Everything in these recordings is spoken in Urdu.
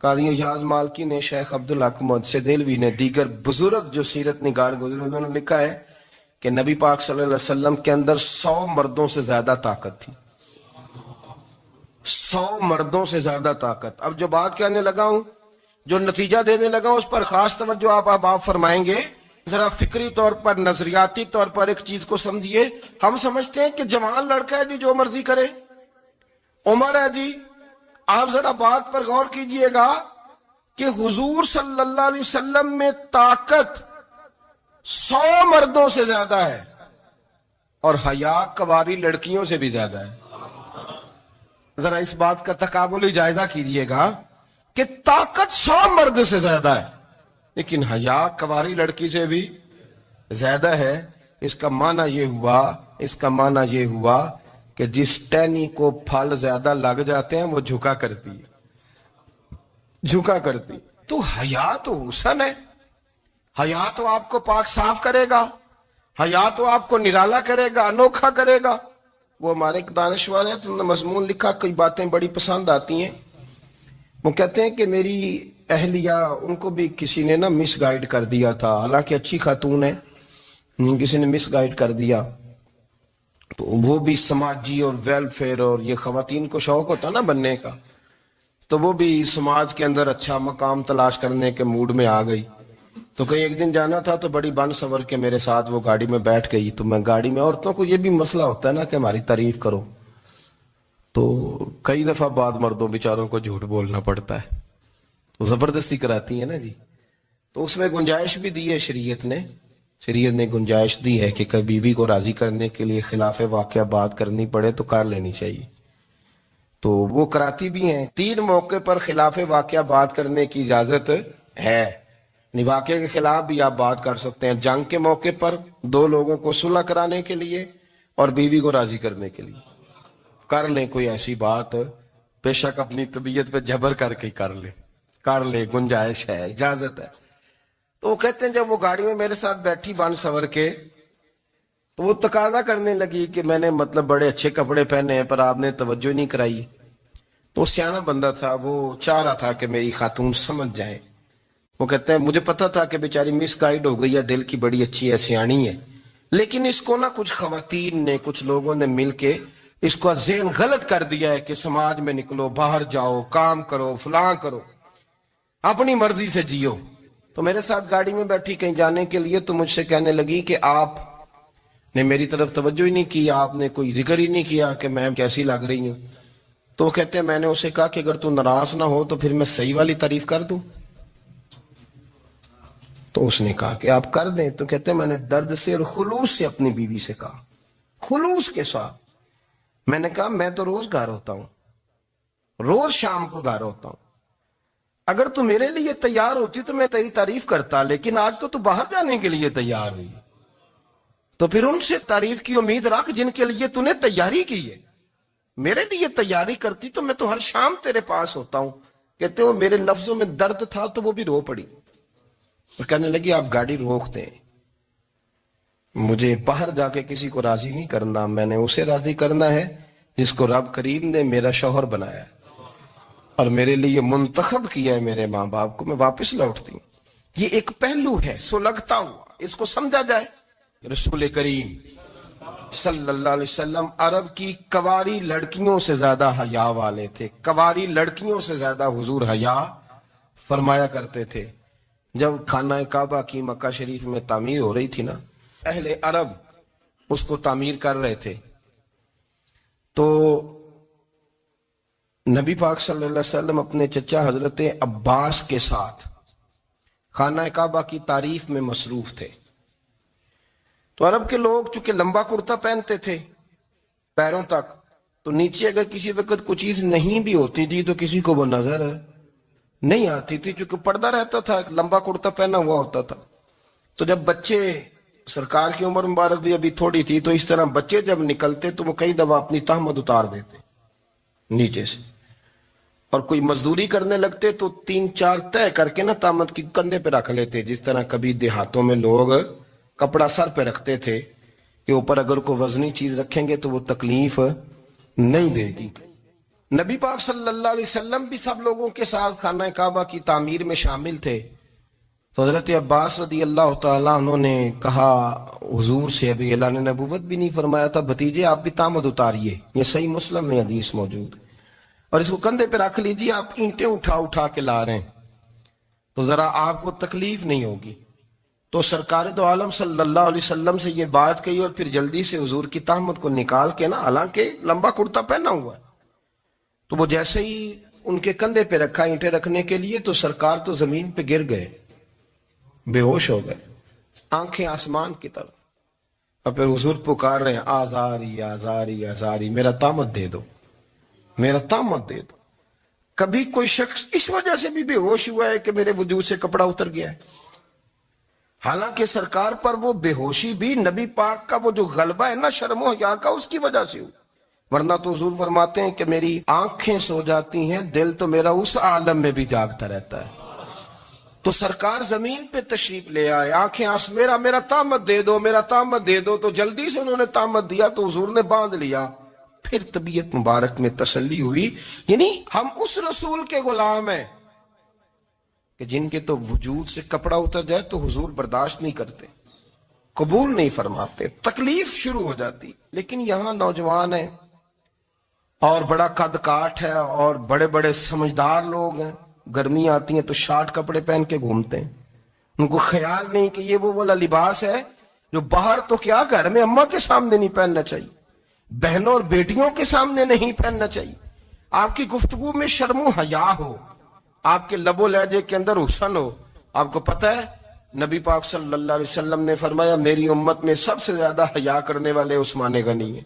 قاضی اعجاز مالکی نے، شیخ عبدالحق محدث دہلوی نے، دیگر بزرگ جو سیرت نگار گزرے انہوں نے لکھا ہے کہ نبی پاک صلی اللہ علیہ وسلم کے اندر 100 مردوں سے زیادہ طاقت تھی. 100 مردوں سے زیادہ طاقت. اب جو بات کہنے لگا ہوں، جو نتیجہ دینے لگا ہوں، اس پر خاص توجہ آپ فرمائیں گے. ذرا فکری طور پر، نظریاتی طور پر ایک چیز کو سمجھیے. ہم سمجھتے ہیں کہ جوان لڑکا ہے جی جو مرضی کرے، عمر ہے جی. آپ ذرا بات پر غور کیجئے گا کہ حضور صلی اللہ علیہ وسلم میں طاقت 100 مردوں سے زیادہ ہے اور حیا کواری لڑکیوں سے بھی زیادہ ہے. ذرا اس بات کا تقابلی جائزہ کیجئے گا کہ طاقت 100 مرد سے زیادہ ہے لیکن حیا کواری لڑکی سے بھی زیادہ ہے. اس کا معنی یہ ہوا کہ جس ٹہنی کو پھل زیادہ لگ جاتے ہیں وہ جھکا کرتی. تو حیا تو حسن ہے، حیا تو آپ کو پاک صاف کرے گا، حیا تو آپ کو نرالا کرے گا، انوکھا کرے گا. وہ ہمارے ایک دانشور ہیں، تو انہوں نے مضمون لکھا، کئی باتیں بڑی پسند آتی ہیں. وہ کہتے ہیں کہ میری اہلیہ، ان کو بھی کسی نے مس گائیڈ کر دیا تھا، حالانکہ اچھی خاتون ہے، کسی نے مس گائیڈ کر دیا. تو وہ بھی سماجی اور ویلفیئر اور یہ خواتین کو شوق ہوتا نا بننے کا، تو وہ بھی سماج کے اندر اچھا مقام تلاش کرنے کے موڈ میں آ گئی. تو کہیں ایک دن جانا تھا تو بڑی بن سور کے میرے ساتھ وہ گاڑی میں بیٹھ گئی. تو میں گاڑی میں، عورتوں کو یہ بھی مسئلہ ہوتا ہے نا کہ ہماری تعریف کرو، تو کئی دفعہ بعد مردوں بیچاروں کو جھوٹ بولنا پڑتا ہے، تو زبردستی کراتی ہے نا جی. تو اس میں گنجائش بھی دی ہے شریعت نے گنجائش دی ہے کہ کبھی بیوی کو راضی کرنے کے لیے خلاف واقعہ بات کرنی پڑے تو کر لینی چاہیے. تو وہ کراتی بھی ہیں. 3 موقع پر خلاف واقعہ بات کرنے کی اجازت ہے. واقعے کے خلاف بھی آپ بات کر سکتے ہیں. جنگ کے موقع پر 2 لوگوں کو صلح کرانے کے لیے اور بیوی کو راضی کرنے کے لیے کر لیں کوئی ایسی بات، بے شک اپنی طبیعت پہ جبر کر کے کر لیں، گنجائش ہے، اجازت ہے. تو وہ کہتے ہیں جب وہ گاڑی میں میرے ساتھ بیٹھی بن سور کے، تو وہ تقاضا کرنے لگی کہ میں نے بڑے اچھے کپڑے پہنے ہیں پر آپ نے توجہ نہیں کرائی. تو سیانا بندہ تھا، وہ چاہ رہا تھا کہ میری خاتون سمجھ جائے. وہ کہتا ہے مجھے پتا تھا کہ بیچاری مس گائیڈ ہو گئی ہے، دل کی بڑی اچھی ہے، سیانی ہے، لیکن اس کو کچھ خواتین نے، کچھ لوگوں نے مل کے اس کو ذہن غلط کر دیا ہے کہ سماج میں نکلو، باہر جاؤ، کام کرو، فلاں کرو، اپنی مرضی سے جیو. تو میرے ساتھ گاڑی میں بیٹھی کہیں جانے کے لیے، تو مجھ سے کہنے لگی کہ آپ نے میری طرف توجہ ہی نہیں کی، آپ نے کوئی ذکر ہی نہیں کیا کہ میں کیسی لگ رہی ہوں. تو وہ کہتے ہیں میں نے اسے کہا کہ اگر تو ناراض نہ ہو تو پھر میں صحیح والی تعریف کر دوں. تو اس نے کہا کہ آپ کر دیں. تو کہتے ہیں میں نے درد سے اور خلوص سے اپنی بیوی سے کہا، خلوص کے ساتھ. میں نے کہا میں تو روز گھر ہوتا ہوں، روز شام کو گھر ہوتا ہوں، اگر تو میرے لیے تیار ہوتی تو میں تیری تعریف کرتا، لیکن آج تو باہر جانے کے لیے تیار ہوئی، تو پھر ان سے تعریف کی امید رکھ جن کے لیے تو نے تیاری کی ہے. میرے لیے تیاری کرتی تو میں تو ہر شام تیرے پاس ہوتا ہوں. کہتے ہو میرے لفظوں میں درد تھا تو وہ بھی رو پڑی اور کہنے لگی آپ گاڑی روک دیں، مجھے باہر جا کے کسی کو راضی نہیں کرنا، میں نے اسے راضی کرنا ہے جس کو رب کریم نے میرا شوہر بنایا ہے اور میرے لیے منتخب کیا ہے میرے ماں باپ کو. میں واپس لوٹتی ہوں. یہ ایک پہلو ہے سلگتا ہوا، اس کو سمجھا جائے. رسول کریم صلی اللہ علیہ وسلم عرب کی کواری لڑکیوں سے زیادہ حیا والے تھے. کواری لڑکیوں سے زیادہ حضور حیا فرمایا کرتے تھے. جب خانہ کعبہ کی مکہ شریف میں تعمیر ہو رہی تھی نا، اہل عرب اس کو تعمیر کر رہے تھے، تو نبی پاک صلی اللہ علیہ وسلم اپنے چچا حضرت عباس کے ساتھ خانہ کعبہ کی تعریف میں مصروف تھے. تو عرب کے لوگ چونکہ لمبا کرتا پہنتے تھے پیروں تک، تو نیچے اگر کسی وقت کوئی چیز نہیں بھی ہوتی تھی تو کسی کو وہ نظر نہیں آتی تھی، چونکہ پردہ رہتا تھا، لمبا کرتا پہنا ہوا ہوتا تھا. تو جب بچے، سرکار کی عمر مبارک بھی ابھی تھوڑی تھی، تو اس طرح بچے جب نکلتے تو وہ کئی دفعہ اپنی تہمت اتار دیتے نیچے سے، اور کوئی مزدوری کرنے لگتے تو 3-4 طے کر کے تہمت کی کندھے پہ رکھ لیتے. جس طرح کبھی دیہاتوں میں لوگ کپڑا سر پہ رکھتے تھے کہ اوپر اگر کوئی وزنی چیز رکھیں گے تو وہ تکلیف نہیں دے گی. نبی پاک صلی اللہ علیہ وسلم بھی سب لوگوں کے ساتھ خانہ کعبہ کی تعمیر میں شامل تھے. تو حضرت عباس رضی اللہ تعالیٰ عنہ نے کہا حضور سے، ابھی اعلان نبوت بھی نہیں فرمایا تھا، بھتیجے آپ بھی تامد اتاریے. یہ صحیح مسلم میں حدیث موجود ہے. اور اس کو کندھے پہ رکھ لیجیے، آپ اینٹیں اٹھا اٹھا کے لا رہے ہیں تو ذرا آپ کو تکلیف نہیں ہوگی. تو سرکار دو عالم صلی اللہ علیہ وسلم سے یہ بات کہی اور پھر جلدی سے حضور کی تہمت کو نکال کے نا، حالانکہ لمبا کرتا پہنا ہوا ہے، تو وہ جیسے ہی ان کے کندھے پہ رکھا اینٹیں رکھنے کے لیے تو سرکار تو زمین پہ گر گئے، بے ہوش ہو گئے، آنکھیں آسمان کی طرف. اور پھر حضور پکار رہے ہیں آزاری آزاری آزاری، میرا تامت دے دو، میرا تامت دے دو. کبھی کوئی شخص اس وجہ سے بھی بے ہوش ہوا ہے کہ میرے وجود سے کپڑا اتر گیا ہے؟ حالانکہ سرکار پر وہ بے ہوشی بھی نبی پاک کا وہ جو غلبہ ہے نا شرم و حیا کا، اس کی وجہ سے ہوئی. ورنہ تو حضور فرماتے ہیں کہ میری آنکھیں سو جاتی ہیں، دل تو میرا اس عالم میں بھی جاگتا رہتا ہے. تو سرکار زمین پہ تشریف لے آئے، آنکھیں میرا تامت دے دو، میرا تامت دے دو. تو جلدی سے انہوں نے تامت دیا تو حضور نے باندھ لیا. پھر طبیعت مبارک میں تسلی ہوئی. یعنی ہم اس رسول کے غلام ہیں کہ جن کے تو وجود سے کپڑا اتر جائے تو حضور برداشت نہیں کرتے، قبول نہیں فرماتے، تکلیف شروع ہو جاتی. لیکن یہاں نوجوان ہیں اور بڑا قد کاٹ ہے اور بڑے بڑے سمجھدار لوگ ہیں، گرمی آتی ہیں تو شارٹ کپڑے پہن کے گھومتے ہیں. ان کو خیال نہیں کہ یہ وہ والا لباس ہے جو باہر تو کیا گھر میں اماں کے سامنے نہیں پہننا چاہیے، بہنوں اور بیٹیوں کے سامنے نہیں پہننا چاہیے. آپ کی گفتگو میں شرم و حیا ہو، آپ کے لب و لہجے کے اندر حسن ہو. آپ کو پتہ ہے نبی پاک صلی اللہ علیہ وسلم نے فرمایا میری امت میں سب سے زیادہ حیا کرنے والے عثمان غنی ہیں.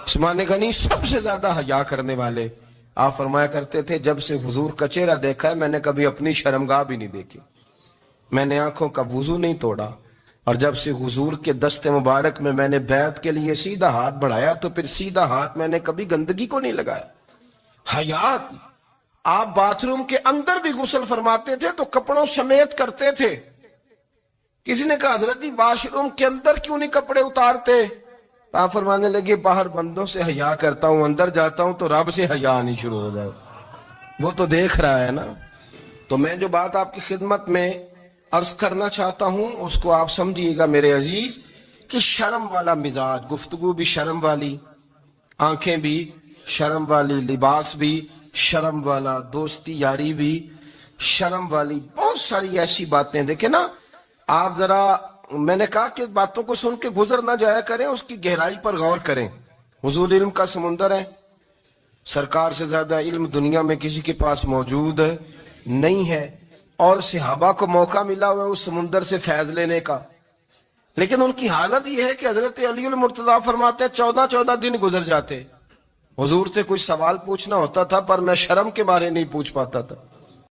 عثمان غنی سب سے زیادہ حیا کرنے والے. آپ فرمایا کرتے تھے جب سے حضور کا چہرہ دیکھا ہے میں نے کبھی اپنی شرمگاہ بھی نہیں دیکھی، میں نے آنکھوں کا وضو نہیں توڑا، اور جب سے حضور کے دست مبارک میں میں نے بیعت کے لیے سیدھا ہاتھ بڑھایا تو پھر سیدھا ہاتھ میں نے کبھی گندگی کو نہیں لگایا. حیات. آپ باتھ روم کے اندر بھی غسل فرماتے تھے تو کپڑوں سمیت کرتے تھے. کسی نے کہا حضرت جی واش روم کے اندر کیوں نہیں کپڑے اتارتے؟ آپ فرمانے لگے باہر بندوں سے حیا کرتا ہوں، اندر جاتا ہوں تو رب سے حیا آنی شروع ہو جائے، وہ تو دیکھ رہا ہے نا. تو میں جو بات آپ کی خدمت میں عرض کرنا چاہتا ہوں اس کو آپ سمجھیے گا میرے عزیز، کہ شرم والا مزاج، گفتگو بھی شرم والی، آنکھیں بھی شرم والی، لباس بھی شرم والا، دوستی یاری بھی شرم والی، بہت ساری ایسی باتیں. دیکھیں نا آپ ذرا، میں نے کہا کہ باتوں کو سن کے گزر نہ جایا کریں، اس کی گہرائی پر غور کریں. حضور علم کا سمندر ہے، سرکار سے زیادہ علم دنیا میں کسی کے پاس موجود نہیں ہے، اور صحابہ کو موقع ملا ہوا ہے اس سمندر سے فیض لینے کا. لیکن ان کی حالت یہ ہے کہ حضرت علی المرتضیٰ فرماتے ہیں 14 دن گزر جاتے، حضور سے کوئی سوال پوچھنا ہوتا تھا پر میں شرم کے بارے نہیں پوچھ پاتا تھا.